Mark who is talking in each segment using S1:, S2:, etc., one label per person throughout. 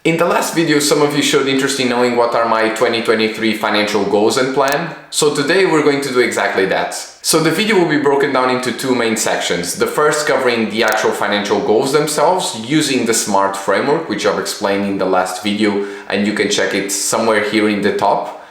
S1: In the last video, some of you showed interest in knowing what are my 2023 financial goals and plan. So today we're going to do exactly that. So the video will be broken down into two main sections. The first covering the actual financial goals themselves using the SMART framework, which I've explained in the last video, and you can check it somewhere here in the top.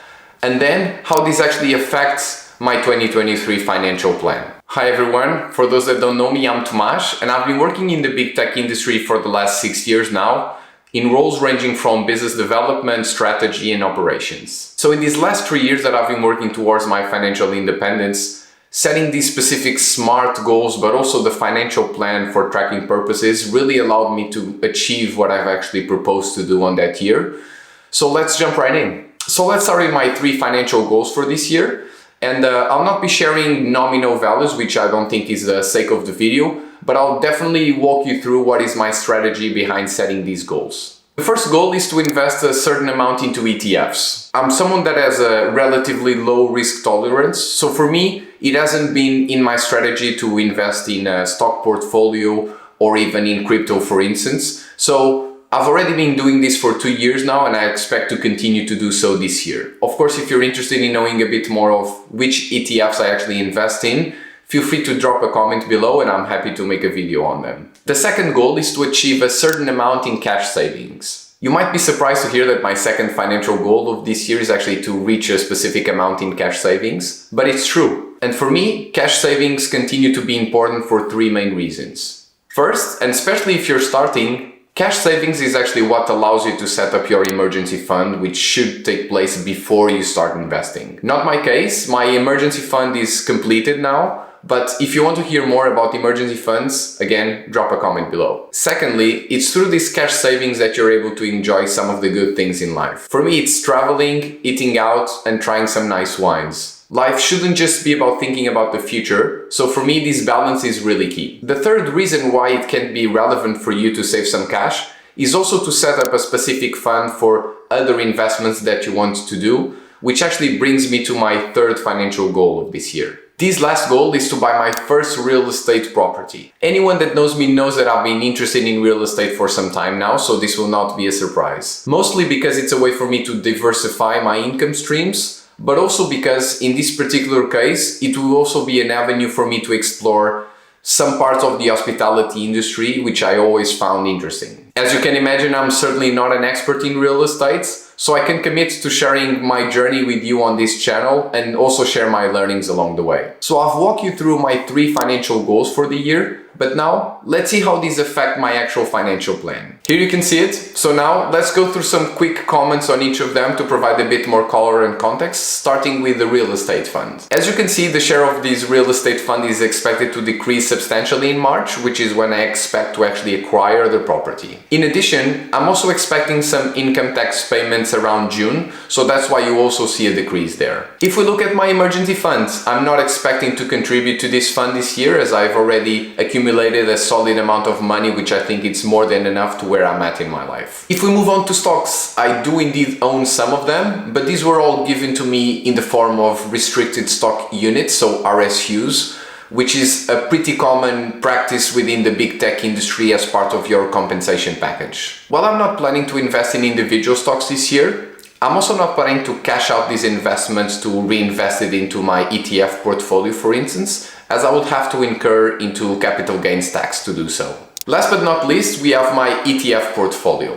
S1: And then how this actually affects my 2023 financial plan. Hi everyone, for those that don't know me, I'm Tomasz, and I've been working in the big tech industry for the last 6 years now, in roles ranging from business development, strategy, and operations. So in these last 3 years that I've been working towards my financial independence, setting these specific SMART goals, but also the financial plan for tracking purposes really allowed me to achieve what I've actually proposed to do on that year. So let's jump right in. So let's start with my 3 financial goals for this year. And I'll not be sharing nominal values, which I don't think is the sake of the video, but I'll definitely walk you through what is my strategy behind setting these goals. The first goal is to invest a certain amount into ETFs. I'm someone that has a relatively low risk tolerance, so for me, it hasn't been in my strategy to invest in a stock portfolio or even in crypto, for instance. So I've already been doing this for 2 years now, and I expect to continue to do so this year. Of course, if you're interested in knowing a bit more of which ETFs I actually invest in, feel free to drop a comment below and I'm happy to make a video on them. The second goal is to achieve a certain amount in cash savings. You might be surprised to hear that my second financial goal of this year is actually to reach a specific amount in cash savings, but it's true. And for me, cash savings continue to be important for 3 main reasons. First, and especially if you're starting, cash savings is actually what allows you to set up your emergency fund, which should take place before you start investing. Not my case, my emergency fund is completed now, but if you want to hear more about emergency funds, again, drop a comment below. Secondly, it's through these cash savings that you're able to enjoy some of the good things in life. For me, it's traveling, eating out, and trying some nice wines. Life shouldn't just be about thinking about the future, so for me this balance is really key. The third reason why it can be relevant for you to save some cash is also to set up a specific fund for other investments that you want to do, which actually brings me to my third financial goal of this year. This last goal is to buy my first real estate property. Anyone that knows me knows that I've been interested in real estate for some time now, so this will not be a surprise. Mostly because it's a way for me to diversify my income streams, but also because in this particular case, it will also be an avenue for me to explore some parts of the hospitality industry, which I always found interesting. As you can imagine, I'm certainly not an expert in real estate, so I can commit to sharing my journey with you on this channel and also share my learnings along the way. So I've walked you through my 3 financial goals for the year, but now let's see how these affect my actual financial plan. Here you can see it. So now let's go through some quick comments on each of them to provide a bit more color and context, starting with the real estate fund. As you can see, the share of this real estate fund is expected to decrease substantially in March, which is when I expect to actually acquire the property. In addition, I'm also expecting some income tax payments around June, so that's why you also see a decrease there. If we look at my emergency funds, I'm not expecting to contribute to this fund this year, as I've already accumulated a solid amount of money, which I think it's more than enough to where I'm at in my life. If we move on to stocks, I do indeed own some of them, but these were all given to me in the form of restricted stock units, so RSUs, which is a pretty common practice within the big tech industry as part of your compensation package. While I'm not planning to invest in individual stocks this year, I'm also not planning to cash out these investments to reinvest it into my ETF portfolio, for instance, as I would have to incur into capital gains tax to do so. Last but not least, we have my ETF portfolio.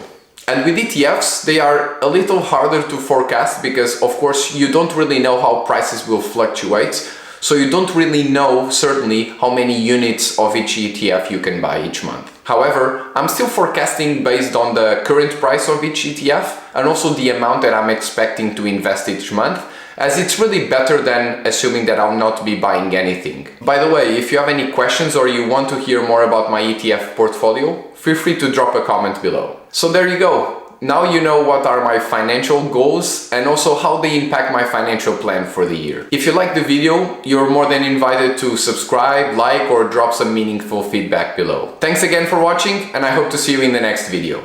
S1: And with ETFs, they are a little harder to forecast because, of course, you don't really know how prices will fluctuate. So you don't really know, certainly, how many units of each ETF you can buy each month. However, I'm still forecasting based on the current price of each ETF and also the amount that I'm expecting to invest each month, as it's really better than assuming that I'll not be buying anything. By the way, if you have any questions or you want to hear more about my ETF portfolio, feel free to drop a comment below. So there you go. Now you know what are my financial goals and also how they impact my financial plan for the year. If you liked the video, you're more than invited to subscribe, like, or drop some meaningful feedback below. Thanks again for watching, and I hope to see you in the next video.